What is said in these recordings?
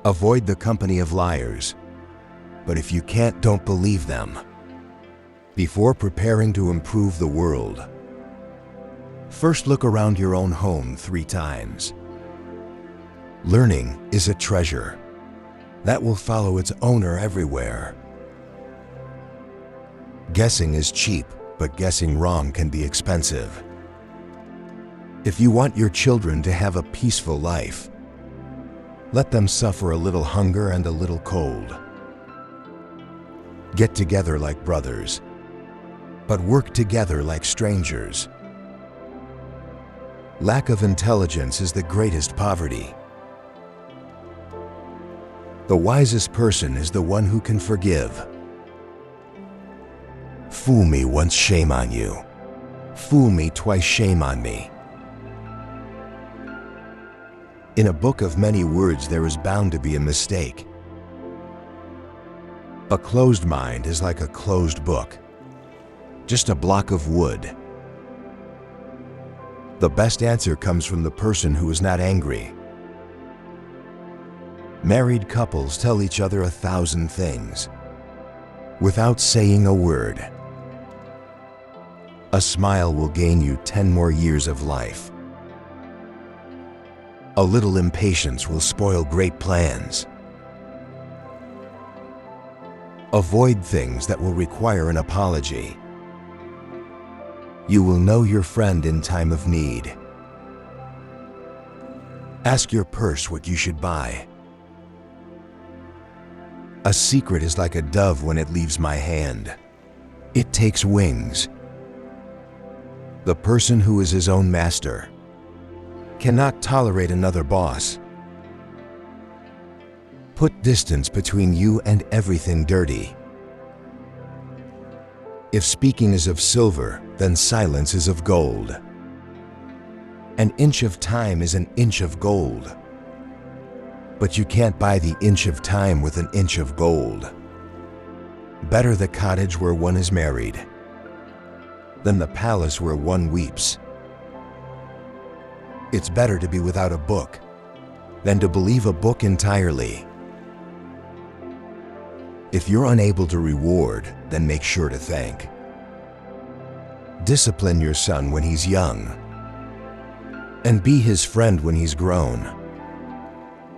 Avoid the company of liars, but if you can't, don't believe them. Before preparing to improve the world, first look around your own home 3 times. Learning is a treasure that will follow its owner everywhere. Guessing is cheap, but guessing wrong can be expensive. If you want your children to have a peaceful life, let them suffer a little hunger and a little cold. Get together like brothers, but work together like strangers. Lack of intelligence is the greatest poverty. The wisest person is the one who can forgive. Fool me once, shame on you. Fool me twice, shame on me. In a book of many words, there is bound to be a mistake. A closed mind is like a closed book, just a block of wood. The best answer comes from the person who is not angry. Married couples tell each other 1,000 things without saying a word. A smile will gain you 10 more years of life. A little impatience will spoil great plans. Avoid things that will require an apology. You will know your friend in time of need. Ask your purse what you should buy. A secret is like a dove when it leaves my hand. It takes wings. The person who is his own master cannot tolerate another boss. Put distance between you and everything dirty. If speaking is of silver, then silence is of gold. An inch of time is an inch of gold. But you can't buy the inch of time with an inch of gold. Better the cottage where one is married than the palace where one weeps. It's better to be without a book than to believe a book entirely. If you're unable to reward, then make sure to thank. Discipline your son when he's young, and be his friend when he's grown.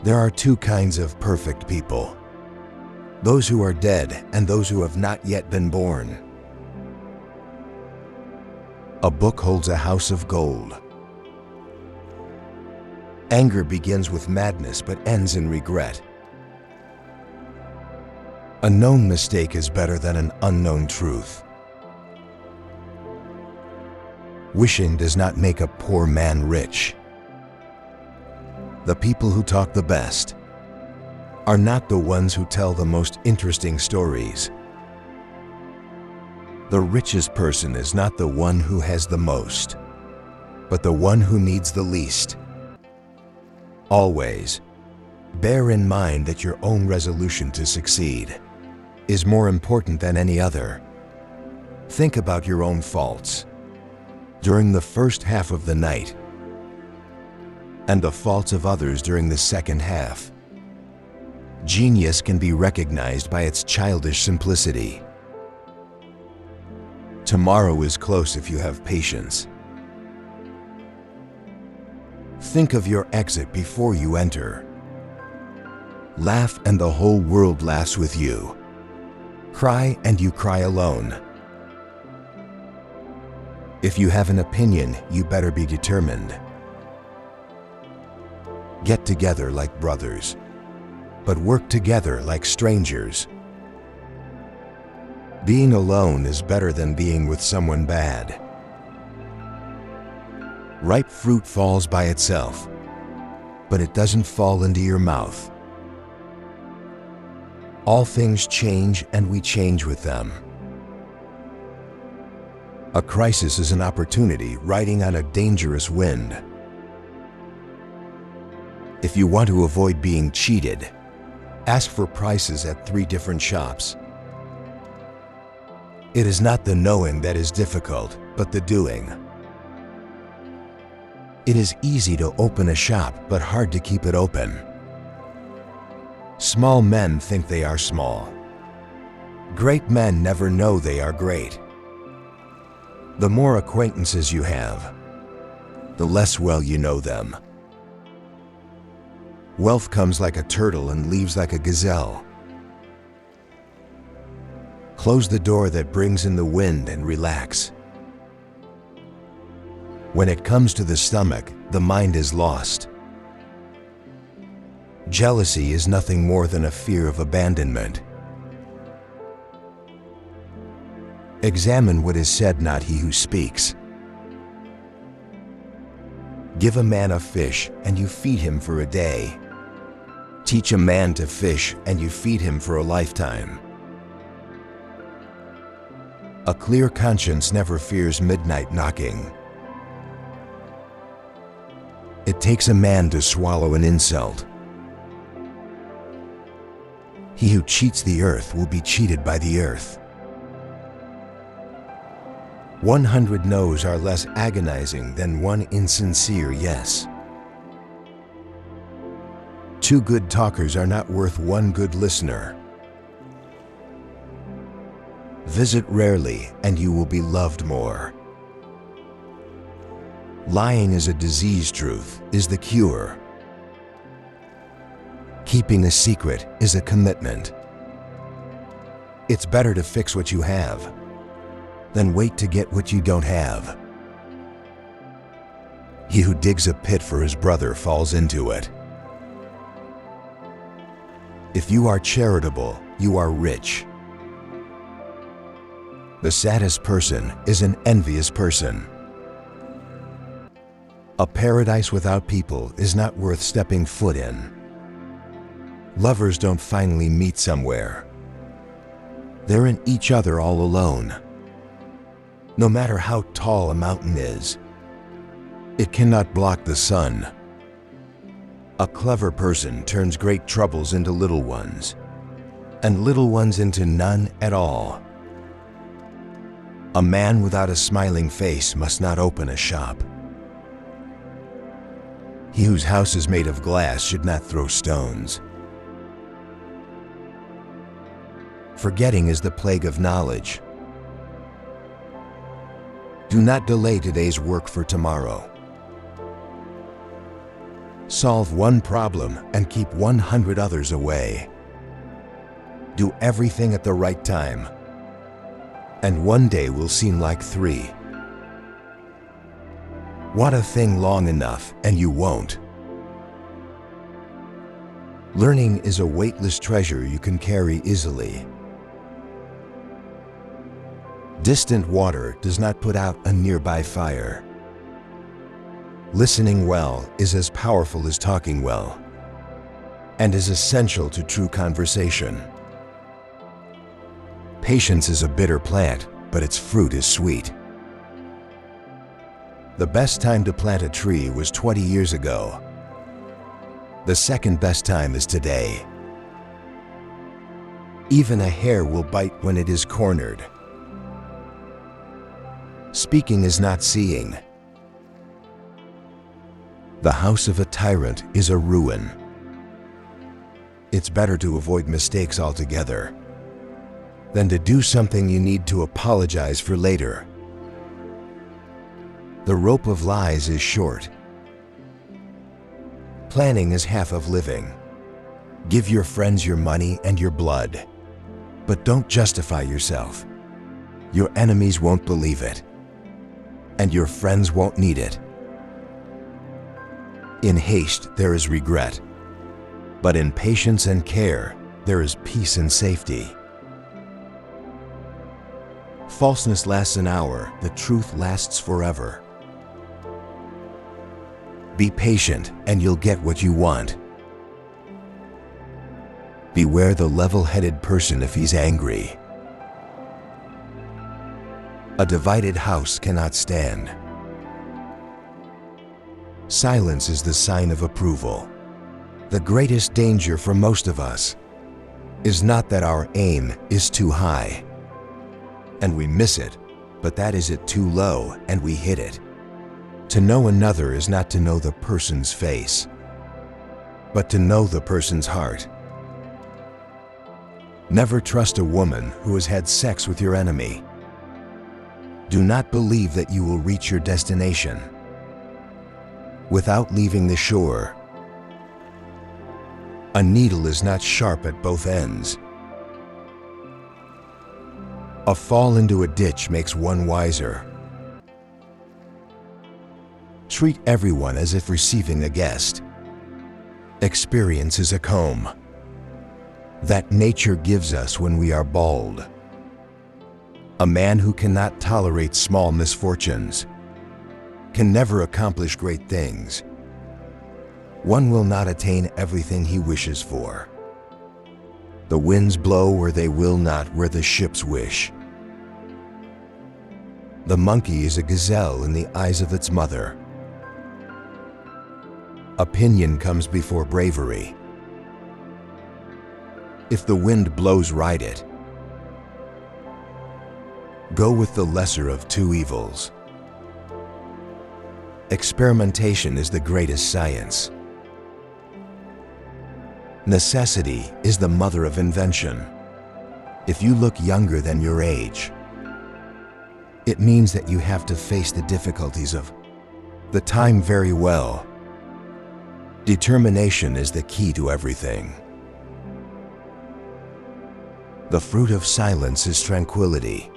There are 2 kinds of perfect people: those who are dead and those who have not yet been born. A book holds a house of gold. Anger begins with madness but ends in regret. A known mistake is better than an unknown truth. Wishing does not make a poor man rich. The people who talk the best are not the ones who tell the most interesting stories. The richest person is not the one who has the most, but the one who needs the least. Always bear in mind that your own resolution to succeed is more important than any other. Think about your own faults during the first half of the night and the faults of others during the second half. Genius can be recognized by its childish simplicity. Tomorrow is close if you have patience. Think of your exit before you enter. Laugh and the whole world laughs with you. Cry and you cry alone. If you have an opinion, you better be determined. Get together like brothers, but work together like strangers. Being alone is better than being with someone bad. Ripe fruit falls by itself, but it doesn't fall into your mouth. All things change and we change with them. A crisis is an opportunity riding on a dangerous wind. If you want to avoid being cheated, ask for prices at 3 different shops. It is not the knowing that is difficult, but the doing. It is easy to open a shop, but hard to keep it open. Small men think they are small. Great men never know they are great. The more acquaintances you have, the less well you know them. Wealth comes like a turtle and leaves like a gazelle. Close the door that brings in the wind and relax. When it comes to the stomach, the mind is lost. Jealousy is nothing more than a fear of abandonment. Examine what is said, not he who speaks. Give a man a fish, and you feed him for a day. Teach a man to fish, and you feed him for a lifetime. A clear conscience never fears midnight knocking. It takes a man to swallow an insult. He who cheats the earth will be cheated by the earth. 100 no's are less agonizing than one insincere yes. 2 good talkers are not worth 1 good listener. Visit rarely, and you will be loved more. Lying is a disease, truth is the cure. Keeping a secret is a commitment. It's better to fix what you have than wait to get what you don't have. He who digs a pit for his brother falls into it. If you are charitable, you are rich. The saddest person is an envious person. A paradise without people is not worth stepping foot in. Lovers don't finally meet somewhere. They're in each other all alone. No matter how tall a mountain is, it cannot block the sun. A clever person turns great troubles into little ones, and little ones into none at all. A man without a smiling face must not open a shop. He whose house is made of glass should not throw stones. Forgetting is the plague of knowledge. Do not delay today's work for tomorrow. Solve one problem and keep 100 others away. Do everything at the right time, and one day will seem like 3. Want a thing long enough, and you won't. Learning is a weightless treasure you can carry easily. Distant water does not put out a nearby fire. Listening well is as powerful as talking well, and is essential to true conversation. Patience is a bitter plant, but its fruit is sweet. The best time to plant a tree was 20 years ago. The second best time is today. Even a hare will bite when it is cornered. Speaking is not seeing. The house of a tyrant is a ruin. It's better to avoid mistakes altogether than to do something you need to apologize for later. The rope of lies is short. Planning is half of living. Give your friends your money and your blood, but don't justify yourself. Your enemies won't believe it, and your friends won't need it. In haste there is regret, but in patience and care there is peace and safety. Falseness lasts an hour, the truth lasts forever. Be patient and you'll get what you want. Beware the level-headed person if he's angry. A divided house cannot stand. Silence is the sign of approval. The greatest danger for most of us is not that our aim is too high and we miss it, but that is it too low and we hit it. To know another is not to know the person's face, but to know the person's heart. Never trust a woman who has had sex with your enemy. Do not believe that you will reach your destination without leaving the shore. A needle is not sharp at both ends. A fall into a ditch makes one wiser. Treat everyone as if receiving a guest. Experience is a comb that nature gives us when we are bald. A man who cannot tolerate small misfortunes can never accomplish great things. One will not attain everything he wishes for. The winds blow where they will not, where the ships wish. The monkey is a gazelle in the eyes of its mother. Opinion comes before bravery. If the wind blows, ride it. Go with the lesser of two evils. Experimentation is the greatest science. Necessity is the mother of invention. If you look younger than your age, it means that you have to face the difficulties of the time very well. Determination is the key to everything. The fruit of silence is tranquility.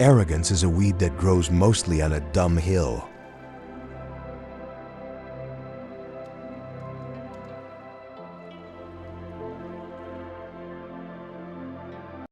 Arrogance is a weed that grows mostly on a dumb hill.